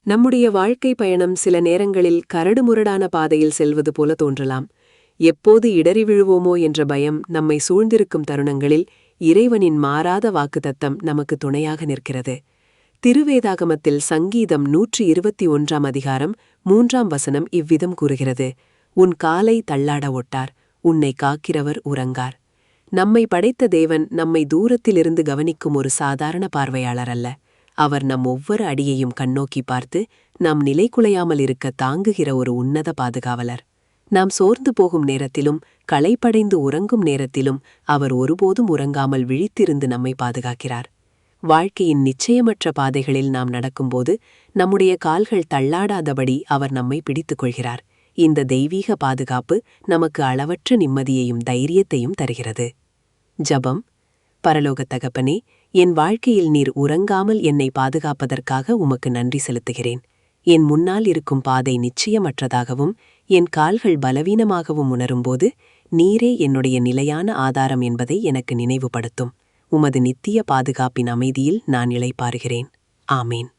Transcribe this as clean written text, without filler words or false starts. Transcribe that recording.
நம்முடைய வாழ்க்கை பயணம் சில நேரங்களில் கரடுமுரடான பாதையில் செல்வது போல தோன்றலாம். எப்போது இடறி விழுவோமோ என்ற பயம் நம்மை சூழ்ந்திருக்கும் தருணங்களில் இறைவனின் மாறாத வாக்குத்தத்தம் நமக்கு துணையாக நிற்கிறது. திருவேதாகமத்தில் சங்கீதம் 121 அதிகாரம் 3 இவ்விதம் கூறுகிறது: உன் காலை தள்ளாட ஒட்டார், உன்னை காக்கிறவர் உறங்கார். நம்மை படைத்த தேவன் நம்மை தூரத்திலிருந்து கவனிக்கும் ஒரு சாதாரண பார்வையாளர் அல்ல. அவர் நம் ஒவ்வொரு அடியையும் கண்ணோக்கி பார்த்து நாம் நிலைகுலையாமல் இருக்க தாங்குகிற ஒரு உன்னத பாதுகாவலர். நாம் சோர்ந்து போகும் நேரத்திலும் களைப்படைந்து உறங்கும் நேரத்திலும் அவர் ஒருபோதும் உறங்காமல் விழித்திருந்து நம்மை பாதுகாக்கிறார். வாழ்க்கையின் நிச்சயமற்ற பாதைகளில் நாம் நடக்கும்போது நம்முடைய கால்கள் தள்ளாடாதபடி அவர் நம்மை பிடித்துக் கொள்கிறார். இந்த தெய்வீக பாதுகாப்பு நமக்கு அளவற்ற நிம்மதியையும் தைரியத்தையும் தருகிறது. ஜபம். பரலோகத் தகப்பனே, என் வாழ்க்கையில் நீர் உறங்காமல் என்னை பாதுகாப்பதற்காக உமக்கு நன்றி செலுத்துகிறேன். என் முன்னால் இருக்கும் பாதை நிச்சயமற்றதாகவும் என் கால்கள் பலவீனமாகவும் உணரும்போது நீரே என்னுடைய நிலையான ஆதாரம் என்பதை எனக்கு நினைவுபடுத்தும். உமது நித்திய பாதுகாப்பின் அமைதியில் நான் இளைப்பாறுகிறேன். ஆமேன்.